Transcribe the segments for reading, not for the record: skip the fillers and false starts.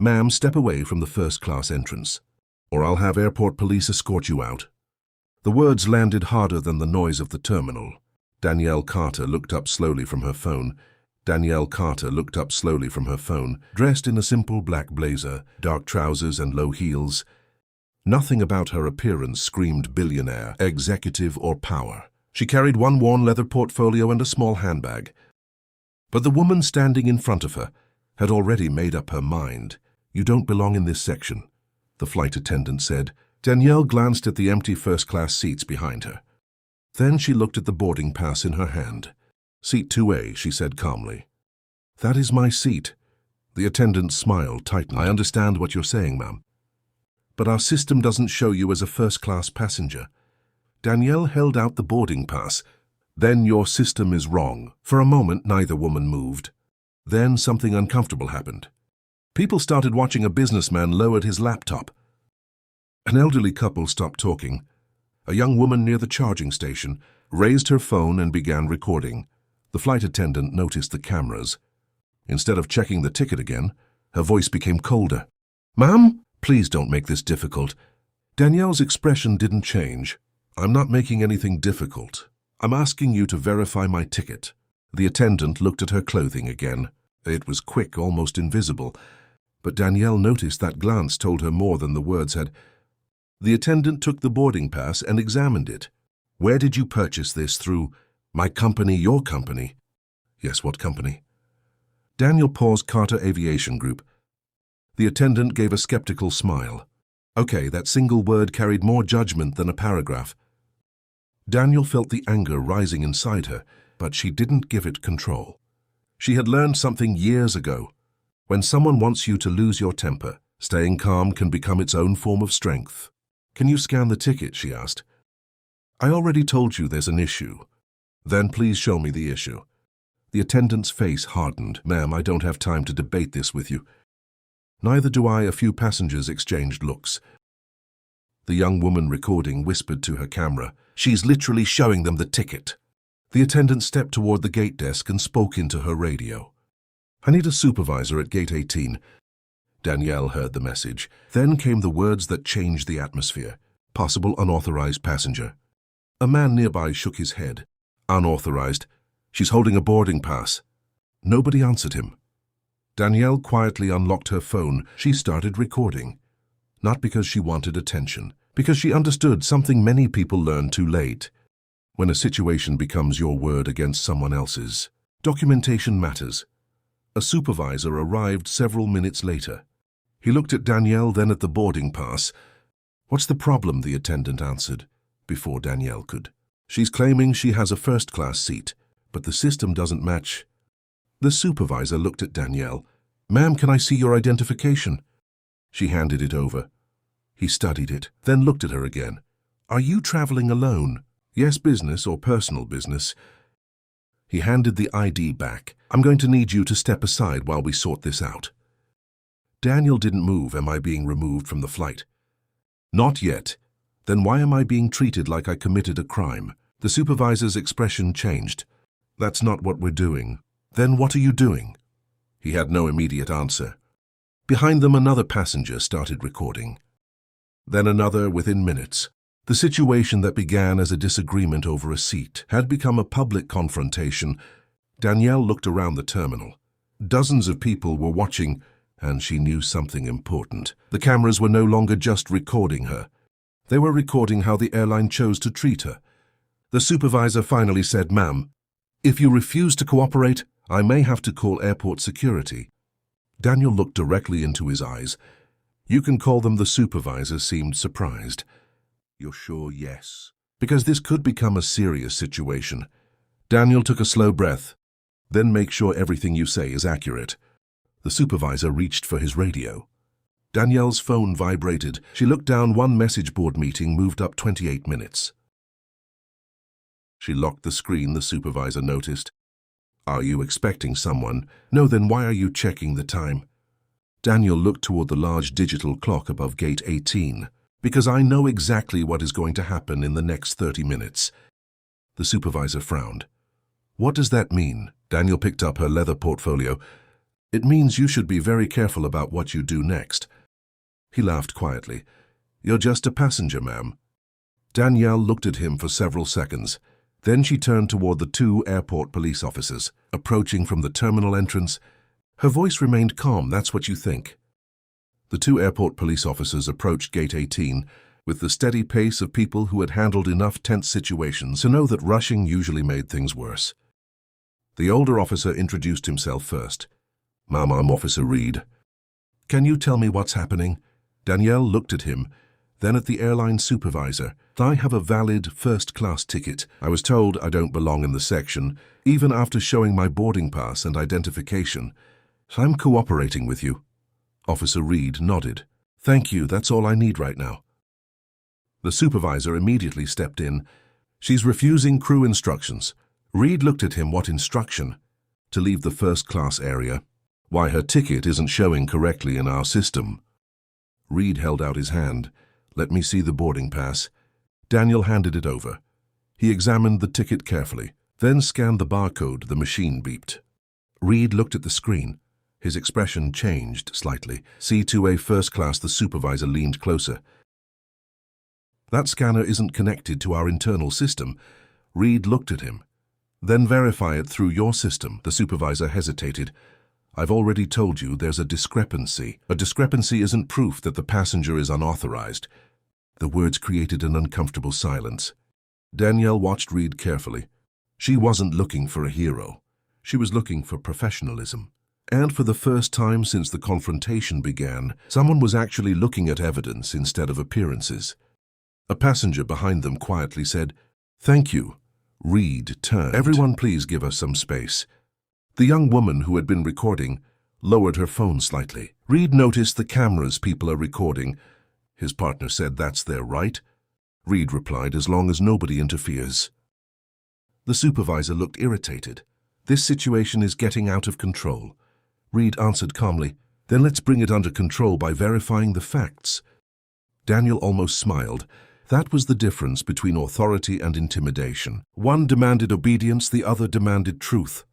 Ma'am, step away from the first-class entrance, or I'll have airport police escort you out. The words landed harder than the noise of the terminal. Danielle Carter looked up slowly from her phone. Danielle Carter looked up slowly from her phone, dressed in a simple black blazer, dark trousers and low heels. Nothing about her appearance screamed billionaire, executive, or power. She carried one worn leather portfolio and a small handbag. But the woman standing in front of her had already made up her mind. "You don't belong in this section," the flight attendant said. Danielle glanced at the empty first-class seats behind her. Then she looked at the boarding pass in her hand. "Seat 2A, she said calmly. "That is my seat." The attendant's smile tightened. "I understand what you're saying, ma'am. But our system doesn't show you as a first-class passenger." Danielle held out the boarding pass. "Then your system is wrong." For a moment, neither woman moved. Then something uncomfortable happened. People started watching. A businessman lowered his laptop. An elderly couple stopped talking. A young woman near the charging station raised her phone and began recording. The flight attendant noticed the cameras. Instead of checking the ticket again, her voice became colder. "Ma'am, please don't make this difficult." Danielle's expression didn't change. "I'm not making anything difficult. I'm asking you to verify my ticket." The attendant looked at her clothing again. It was quick, almost invisible. But Danielle noticed that glance told her more than the words had. The attendant took the boarding pass and examined it. "Where did you purchase this? Through my company, your company?" "Yes, what company?" Danielle paused. "Carter Aviation Group." The attendant gave a skeptical smile. "Okay, that single word carried more judgment than a paragraph." Danielle felt the anger rising inside her, but she didn't give it control. She had learned something years ago. When someone wants you to lose your temper, staying calm can become its own form of strength. "Can you scan the ticket?" she asked. "I already told you there's an issue." "Then please show me the issue." The attendant's face hardened. "Ma'am, I don't have time to debate this with you." "Neither do I." A few passengers exchanged looks. The young woman recording whispered to her camera, "She's literally showing them the ticket." The attendant stepped toward the gate desk and spoke into her radio. "I need a supervisor at gate 18. Danielle heard the message. Then came the words that changed the atmosphere. "Possible unauthorized passenger." A man nearby shook his head. "Unauthorized. She's holding a boarding pass." Nobody answered him. Danielle quietly unlocked her phone. She started recording. Not because she wanted attention, because she understood something many people learn too late. When a situation becomes your word against someone else's, documentation matters. A supervisor arrived several minutes later. He looked at Danielle, then at the boarding pass. "What's the problem?" the attendant answered, before Danielle could. "She's claiming she has a first-class seat, but the system doesn't match." The supervisor looked at Danielle. "Ma'am, can I see your identification?" She handed it over. He studied it, then looked at her again. "Are you traveling alone?" "Yes, business or personal business." He handed the ID back. "I'm going to need you to step aside while we sort this out." Danielle didn't move. "Am I being removed from the flight?" "Not yet." "Then why am I being treated like I committed a crime?" The supervisor's expression changed. "That's not what we're doing." "Then what are you doing?" He had no immediate answer. Behind them, another passenger started recording. Then another within minutes. The situation that began as a disagreement over a seat had become a public confrontation. Danielle looked around the terminal. Dozens of people were watching, and she knew something important. The cameras were no longer just recording her. They were recording how the airline chose to treat her. The supervisor finally said, "Ma'am, if you refuse to cooperate, I may have to call airport security." Danielle looked directly into his eyes. "You can call them." The supervisor seemed surprised. "You're sure?" "Yes. Because this could become a serious situation." Danielle took a slow breath. "Then make sure everything you say is accurate." The supervisor reached for his radio. Danielle's phone vibrated. She looked down. One message board meeting moved up 28 minutes. She locked the screen. The supervisor noticed. "Are you expecting someone?" "No." "Then why are you checking the time?" Danielle looked toward the large digital clock above gate 18. "Because I know exactly what is going to happen in the next 30 minutes. The supervisor frowned. "What does that mean?" Danielle picked up her leather portfolio. It means you should be very careful about what you do next. He laughed quietly. You're just a passenger, ma'am. Danielle looked at him for several seconds. Then she turned toward the two airport police officers, approaching from the terminal entrance. Her voice remained calm. That's what you think. The two airport police officers approached Gate 18 with the steady pace of people who had handled enough tense situations to know that rushing usually made things worse. The older officer introduced himself first. Ma'am, I'm Officer Reed. Can you tell me what's happening? Danielle looked at him, then at the airline supervisor. I have a valid first-class ticket. I was told I don't belong in the section, even after showing my boarding pass and identification. I'm cooperating with you. Officer Reed nodded. Thank you, that's all I need right now. The supervisor immediately stepped in. She's refusing crew instructions. Reed looked at him. What instruction? To leave the first-class area. Why, her ticket isn't showing correctly in our system. Reed held out his hand. Let me see the boarding pass. Daniel handed it over. He examined the ticket carefully, then scanned the barcode. The machine beeped. Reed looked at the screen. His expression changed slightly. C2A first class. The supervisor leaned closer. That scanner isn't connected to our internal system. Reed looked at him. Then verify it through your system. The supervisor hesitated. I've already told you there's a discrepancy. A discrepancy isn't proof that the passenger is unauthorized. The words created an uncomfortable silence. Danielle watched Reed carefully. She wasn't looking for a hero. She was looking for professionalism. And for the first time since the confrontation began, someone was actually looking at evidence instead of appearances. A passenger behind them quietly said, "Thank you." Reed turned. "Everyone please give us some space." The young woman who had been recording lowered her phone slightly. Reed noticed the cameras people are recording. His partner said, "That's their right." Reed replied, "As long as nobody interferes." The supervisor looked irritated. "This situation is getting out of control." Reed answered calmly, "Then let's bring it under control by verifying the facts." Daniel almost smiled. That was the difference between authority and intimidation. One demanded obedience, the other demanded truth.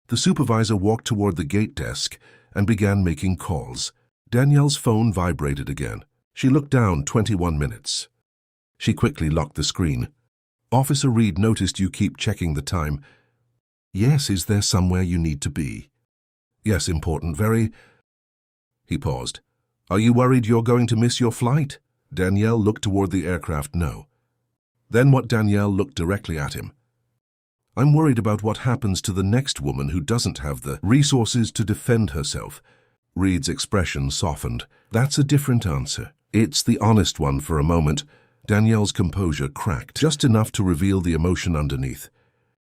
The supervisor walked toward the gate desk and began making calls. Danielle's phone vibrated again. She looked down. 21 minutes. She quickly locked the screen. "Officer Reed noticed you keep checking the time." "Yes, is there somewhere you need to be?" "Yes, important, very." He paused. "Are you worried you're going to miss your flight?" Danielle looked toward the aircraft. "No." Then what? Danielle looked directly at him. "I'm worried about what happens to the next woman who doesn't have the resources to defend herself." Reed's expression softened. "That's a different answer. It's the honest one." For a moment, Danielle's composure cracked, just enough to reveal the emotion underneath.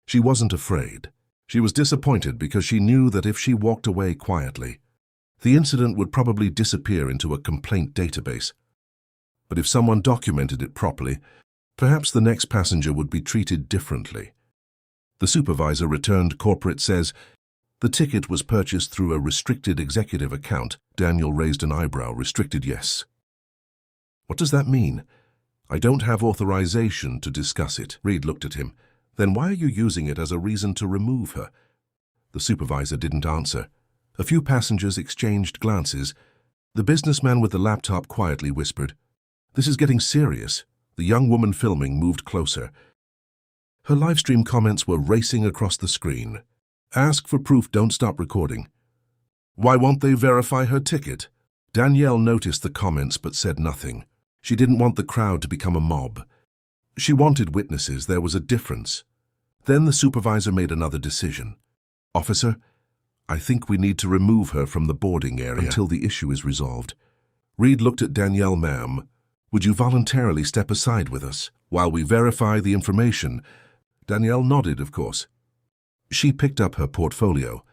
She wasn't afraid. She was disappointed because she knew that if she walked away quietly, the incident would probably disappear into a complaint database. But if someone documented it properly, perhaps the next passenger would be treated differently. The supervisor returned. "Corporate says the ticket was purchased through a restricted executive account." Daniel raised an eyebrow. "Restricted, yes." "What does that mean?" "I don't have authorization to discuss it." Reed looked at him. "Then why are you using it as a reason to remove her?" The supervisor didn't answer. A few passengers exchanged glances. The businessman with the laptop quietly whispered, "This is getting serious." The young woman filming moved closer. Her livestream comments were racing across the screen. "Ask for proof, don't stop recording." "Why won't they verify her ticket?" Danielle noticed the comments but said nothing. She didn't want the crowd to become a mob. She wanted witnesses. There was a difference. Then the supervisor made another decision. "Officer, I think we need to remove her from the boarding area until the issue is resolved." Reed looked at Danielle. "Ma'am, would you voluntarily step aside with us while we verify the information?" Danielle nodded, of course. She picked up her portfolio.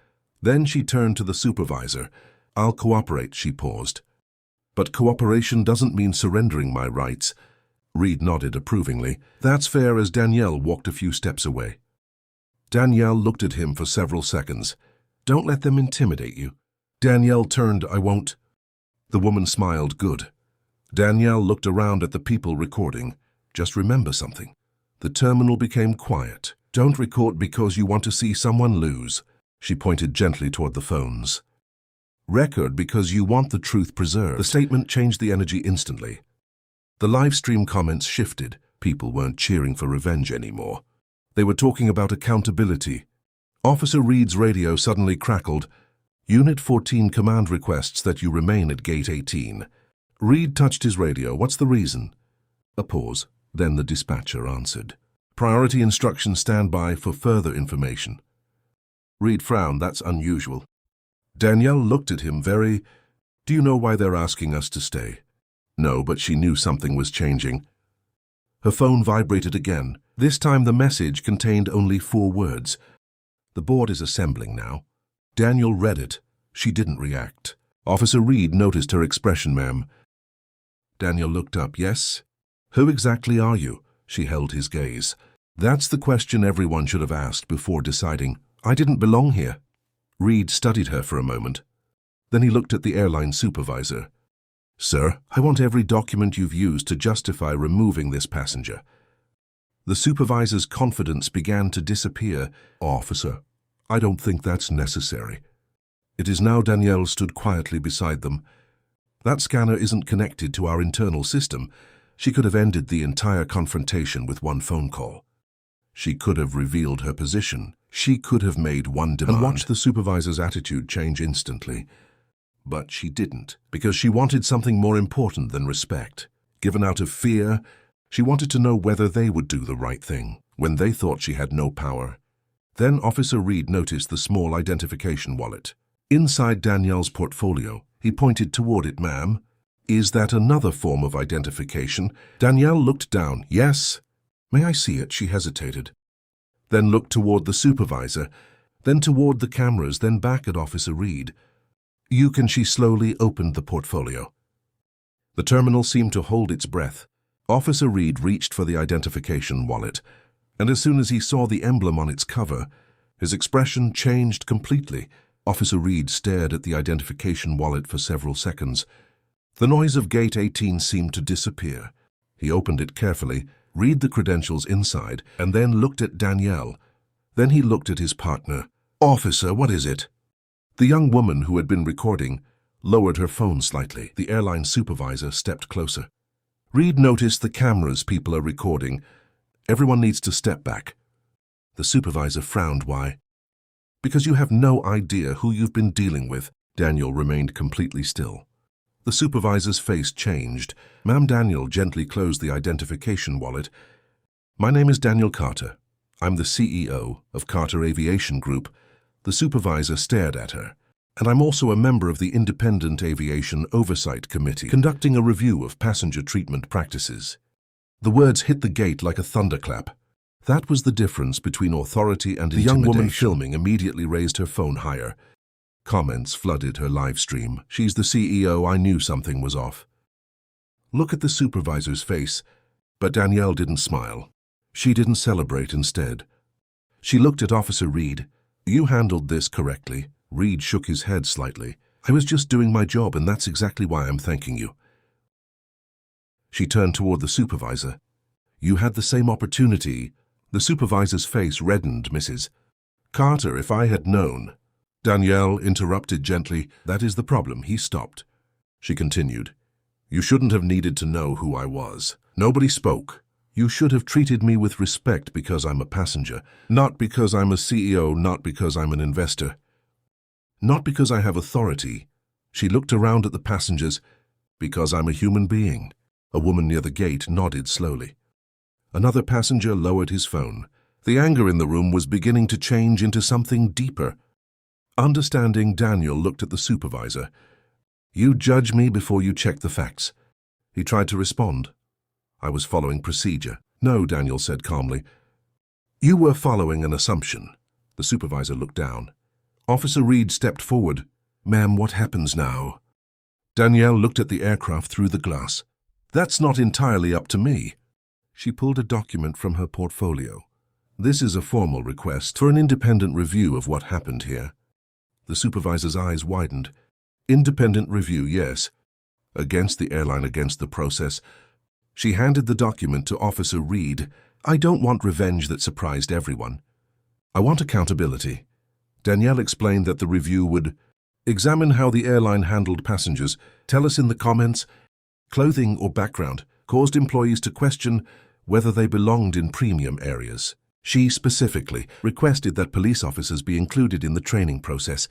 Then she turned to the supervisor. "I'll cooperate." She paused. "But cooperation doesn't mean surrendering my rights." Reed nodded approvingly. "That's fair." As Danielle walked a few steps away. Danielle looked at him for several seconds. "Don't let them intimidate you." Danielle turned. "I won't." The woman smiled. "Good." Danielle looked around at the people recording. "Just remember something." The terminal became quiet. "Don't record because you want to see someone lose." She pointed gently toward the phones. Record because you want the truth preserved. The statement changed the energy instantly. The live stream comments shifted. People weren't cheering for revenge anymore. They were talking about accountability. Officer Reed's radio suddenly crackled. Unit 14 command requests that you remain at Gate 18. Reed touched his radio. What's the reason? A pause. Then the dispatcher answered. Priority instruction standby for further information. Reed frowned. That's unusual. Danielle looked at him very... Do you know why they're asking us to stay? No, but she knew something was changing. Her phone vibrated again. This time the message contained only 4 words. The board is assembling now. Danielle read it. She didn't react. Officer Reed noticed her expression, ma'am. Danielle looked up. Yes? Who exactly are you? She held his gaze. That's the question everyone should have asked before deciding. I didn't belong here. Reed studied her for a moment. Then he looked at the airline supervisor. Sir, I want every document you've used to justify removing this passenger. The supervisor's confidence began to disappear. Officer, I don't think that's necessary. It is now. Danielle stood quietly beside them. That scanner isn't connected to our internal system. She could have ended the entire confrontation with one phone call. She could have revealed her position. She could have made one demand. And watched the supervisor's attitude change instantly. But she didn't, because she wanted something more important than respect. Given out of fear, she wanted to know whether they would do the right thing, when they thought she had no power. Then Officer Reed noticed the small identification wallet. Inside Danielle's portfolio, he pointed toward it. Ma'am, is that another form of identification? Danielle looked down. Yes. May I see it? She hesitated. Then looked toward the supervisor, then toward the cameras, then back at Officer Reed. You can. She slowly opened the portfolio. The terminal seemed to hold its breath. Officer Reed reached for the identification wallet, and as soon as he saw the emblem on its cover, his expression changed completely. Officer Reed stared at the identification wallet for several seconds. The noise of Gate 18 seemed to disappear. He opened it carefully, read the credentials inside, and then looked at Danielle. Then he looked at his partner. Officer, what is it? The young woman who had been recording lowered her phone slightly. The airline supervisor stepped closer. Reed noticed the cameras people are recording. Everyone needs to step back. The supervisor frowned. Why? Because you have no idea who you've been dealing with. Danielle remained completely still. The supervisor's face changed. Ma'am. Danielle gently closed the identification wallet. My name is Danielle Carter. I'm the CEO of Carter Aviation Group. The supervisor stared at her. And I'm also a member of the Independent Aviation Oversight Committee, conducting a review of passenger treatment practices. The words hit the gate like a thunderclap. That was the difference between authority and intimidation. The young woman filming immediately raised her phone higher. Comments flooded her live stream. She's the CEO. I knew something was off. Look at the supervisor's face. But Danielle didn't smile. She didn't celebrate. Instead, she looked at Officer Reed. You handled this correctly. Reed shook his head slightly. I was just doing my job, and that's exactly why I'm thanking you. She turned toward the supervisor. You had the same opportunity. The supervisor's face reddened. Mrs. Carter, if I had known. Danielle interrupted gently. That is the problem. He stopped. She continued. You shouldn't have needed to know who I was. Nobody spoke. You should have treated me with respect because I'm a passenger, not because I'm a CEO, not because I'm an investor, not because I have authority. She looked around at the passengers. Because I'm a human being. A woman near the gate nodded slowly. Another passenger lowered his phone. The anger in the room was beginning to change into something deeper. Understanding, Danielle looked at the supervisor. You judge me before you check the facts. He tried to respond. I was following procedure. No, Danielle said calmly. You were following an assumption. The supervisor looked down. Officer Reed stepped forward. Ma'am, what happens now? Danielle looked at the aircraft through the glass. That's not entirely up to me. She pulled a document from her portfolio. This is a formal request for an independent review of what happened here. The supervisor's eyes widened. Independent review, yes. Against the airline, against the process. She handed the document to Officer Reed. I don't want revenge that surprised everyone. I want accountability. Danielle explained that the review would Examine how the airline handled passengers. Tell us in the comments. Clothing or background caused employees to question whether they belonged in premium areas. She specifically requested that police officers be included in the training process,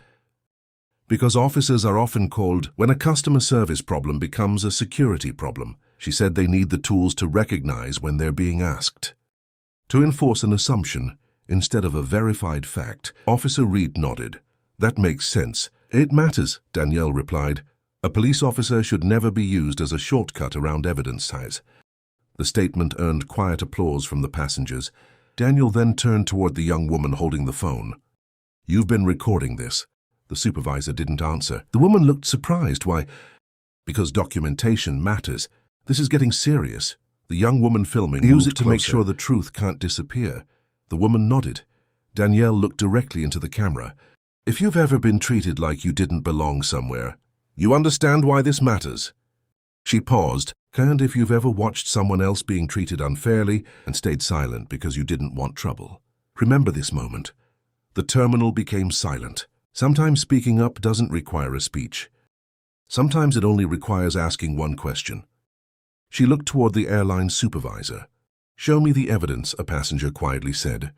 because officers are often called when a customer service problem becomes a security problem. She said they need the tools to recognize when they're being asked to enforce an assumption instead of a verified fact. Officer Reed nodded. That makes sense. It matters, Danielle replied. A police officer should never be used as a shortcut around evidence size. The statement earned quiet applause from the passengers. Danielle then turned toward the young woman holding the phone. You've been recording this. The supervisor didn't answer. The woman looked surprised. Why? Because documentation matters. This is getting serious. The young woman filming use it to make sure the truth can't disappear. The woman nodded. Danielle looked directly into the camera. If you've ever been treated like you didn't belong somewhere, you understand why this matters. She paused. And if you've ever watched someone else being treated unfairly and stayed silent because you didn't want trouble, remember this moment. The terminal became silent. Sometimes speaking up doesn't require a speech. Sometimes it only requires asking one question. She looked toward the airline supervisor. Show me the evidence, a passenger quietly said.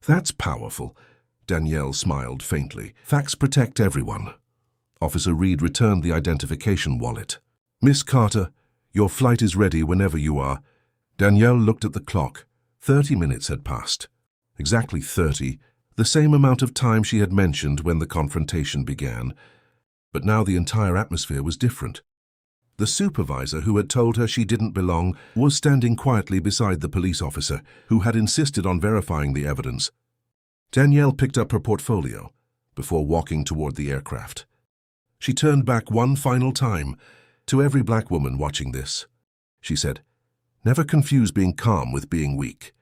That's powerful. Danielle smiled faintly. Facts protect everyone. Officer Reed returned the identification wallet. Miss Carter, your flight is ready whenever you are. Danielle looked at the clock. 30 minutes had passed. Exactly 30, the same amount of time she had mentioned when the confrontation began. But now the entire atmosphere was different. The supervisor who had told her she didn't belong was standing quietly beside the police officer who had insisted on verifying the evidence. Danielle picked up her portfolio before walking toward the aircraft. She turned back one final time. To every black woman watching this, she said, never confuse being calm with being weak.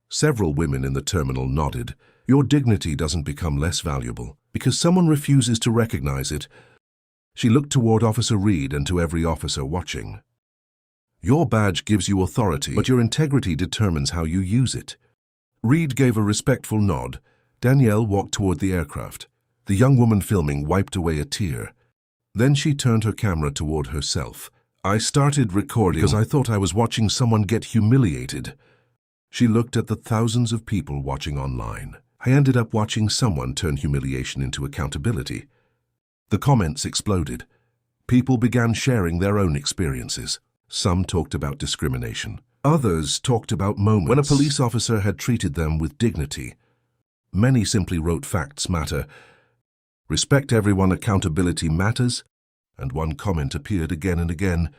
Several women in the terminal nodded. Your dignity doesn't become less valuable because someone refuses to recognize it. She looked toward Officer Reed and to every officer watching. Your badge gives you authority, but your integrity determines how you use it. Reed gave a respectful nod. Danielle walked toward the aircraft. The young woman filming wiped away a tear. Then she turned her camera toward herself. I started recording because I thought I was watching someone get humiliated. She looked at the thousands of people watching online. I ended up watching someone turn humiliation into accountability. The comments exploded. People began sharing their own experiences. Some talked about discrimination. Others talked about moments when a police officer had treated them with dignity. Many simply wrote facts matter. Respect everyone, accountability matters. And one comment appeared again and again.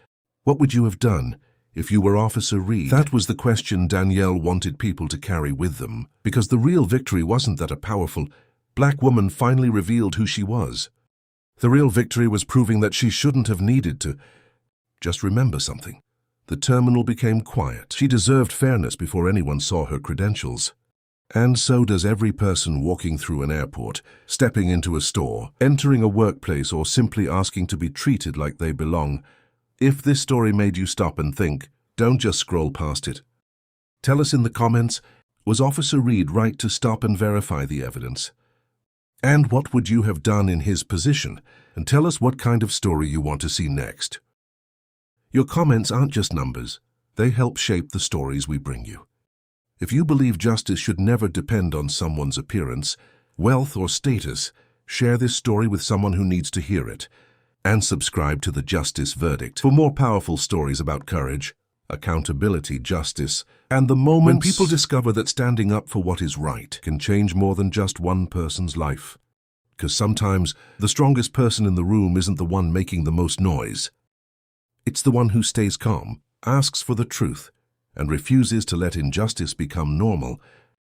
What would you have done if you were Officer Reed? That was the question Danielle wanted people to carry with them, because the real victory wasn't that a powerful black woman finally revealed who she was. The real victory was proving that she shouldn't have needed to. Just remember something. The terminal became quiet. She deserved fairness before anyone saw her credentials. And so does every person walking through an airport, stepping into a store, entering a workplace, or simply asking to be treated like they belong. If this story made you stop and think, don't just scroll past it. Tell us in the comments, was Officer Reed right to stop and verify the evidence? And what would you have done in his position? And tell us what kind of story you want to see next. Your comments aren't just numbers. They help shape the stories we bring you. If you believe justice should never depend on someone's appearance, wealth, or status, share this story with someone who needs to hear it. And subscribe to the Justice Verdict for more powerful stories about courage, accountability, justice, and the moments when people discover that standing up for what is right can change more than just one person's life. Because sometimes the strongest person in the room isn't the one making the most noise. It's the one who stays calm, asks for the truth, and refuses to let injustice become normal.